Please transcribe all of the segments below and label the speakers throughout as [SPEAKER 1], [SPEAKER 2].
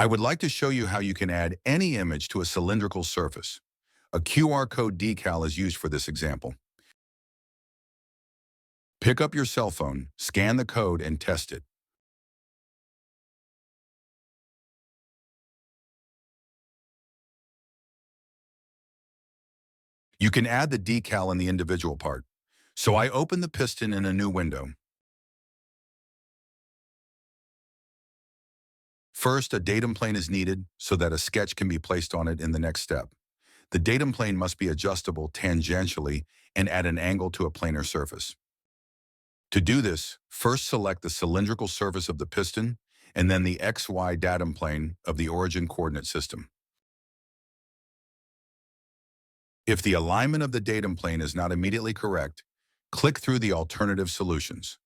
[SPEAKER 1] I would like to show you how you can add any image to a cylindrical surface. A QR code decal is used for this example. Pick up your cell phone, scan the code, and test it. You can add the decal in the individual part. So I open the piston in a new window. First, a datum plane is needed so that a sketch can be placed on it in the next step. The datum plane must be adjustable tangentially and at an angle to a planar surface. To do this, first select the cylindrical surface of the piston and then the XY datum plane of the origin coordinate system. If the alignment of the datum plane is not immediately correct, click through the alternative solutions.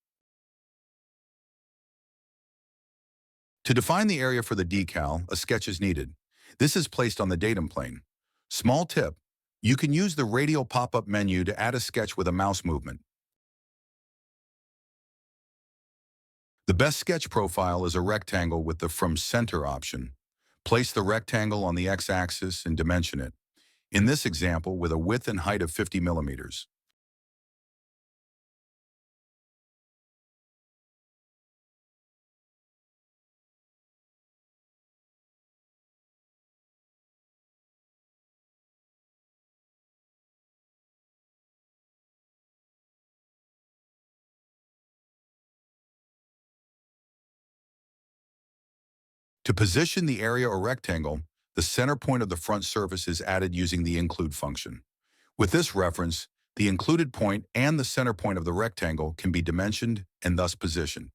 [SPEAKER 1] To define the area for the decal, a sketch is needed. This is placed on the datum plane. Small tip, you can use the radial pop-up menu to add a sketch with a mouse movement. The best sketch profile is a rectangle with the From Center option. Place the rectangle on the x-axis and dimension it. In this example, with a width and height of 50 millimeters. To position the area or rectangle, the center point of the front surface is added using the include function. With this reference, the included point and the center point of the rectangle can be dimensioned and thus positioned.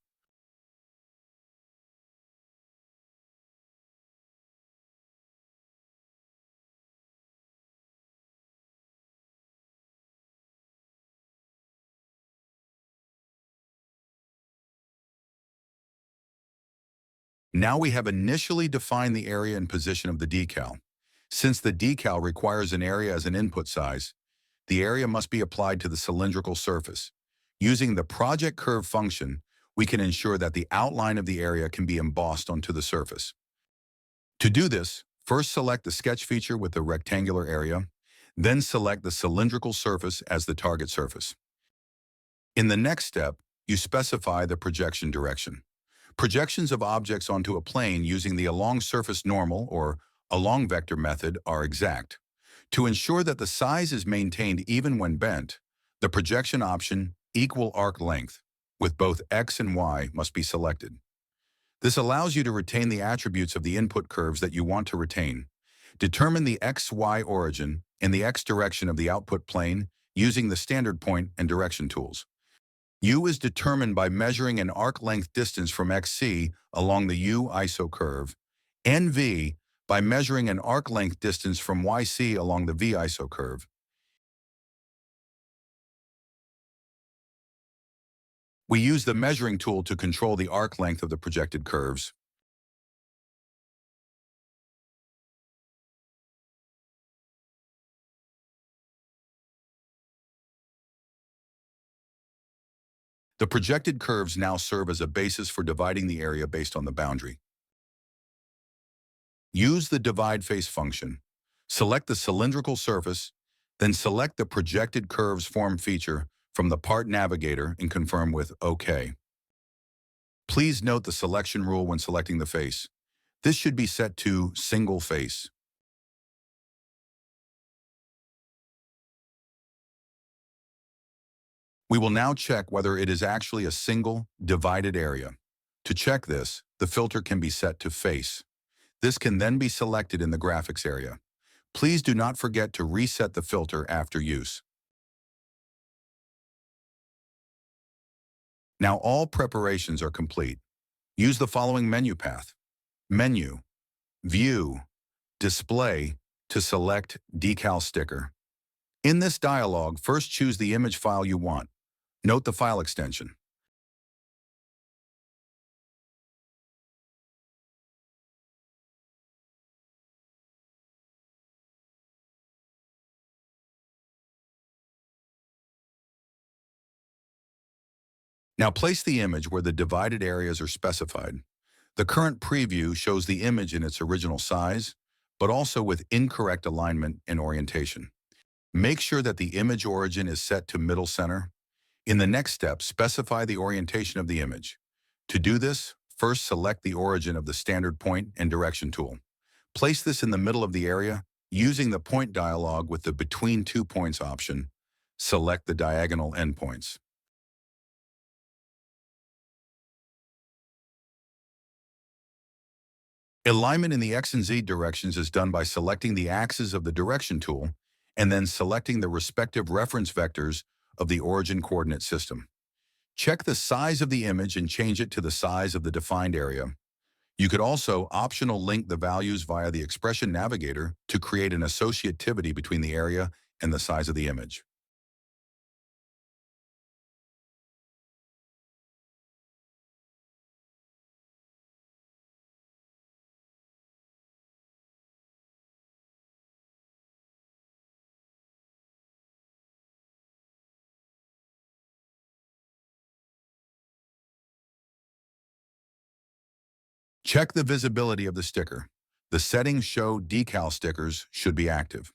[SPEAKER 1] Now we have initially defined the area and position of the decal. Since the decal requires an area as an input size, the area must be applied to the cylindrical surface. Using the project curve function, we can ensure that the outline of the area can be embossed onto the surface. To do this, first select the sketch feature with the rectangular area, then select the cylindrical surface as the target surface. In the next step, you specify the projection direction. Projections of objects onto a plane using the along surface normal or along vector method are exact. To ensure that the size is maintained even when bent, the projection option equal arc length with both x and y must be selected. This allows you to retain the attributes of the input curves that you want to retain. Determine the x-y origin and the x direction of the output plane using the standard point and direction tools. U is determined by measuring an arc length distance from XC along the U iso curve, and V by measuring an arc length distance from YC along the V iso curve. We use the measuring tool to control the arc length of the projected curves. The projected curves now serve as a basis for dividing the area based on the boundary. Use the divide face function. Select the cylindrical surface, then select the projected curves form feature from the part navigator and confirm with OK. Please note the selection rule when selecting the face. This should be set to single face. We will now check whether it is actually a single divided area. To check this, the filter can be set to face. This can then be selected in the graphics area. Please do not forget to reset the filter after use. Now all preparations are complete. Use the following menu path: Menu, View, Display to select Decal Sticker. In this dialog, first choose the image file you want. Note the file extension. Now place the image where the divided areas are specified. The current preview shows the image in its original size, but also with incorrect alignment and orientation. Make sure that the image origin is set to middle center. In the next step, specify the orientation of the image. To do this, first select the origin of the standard point and direction tool. Place this in the middle of the area. Using the point dialog with the Between Two Points option, select the diagonal endpoints. Alignment in the X and Z directions is done by selecting the axes of the direction tool and then selecting the respective reference vectors of the origin coordinate system. Check the size of the image and change it to the size of the defined area. You could also optional link the values via the expression navigator to create an associativity between the area and the size of the image. Check the visibility of the sticker. The settings show decal stickers should be active.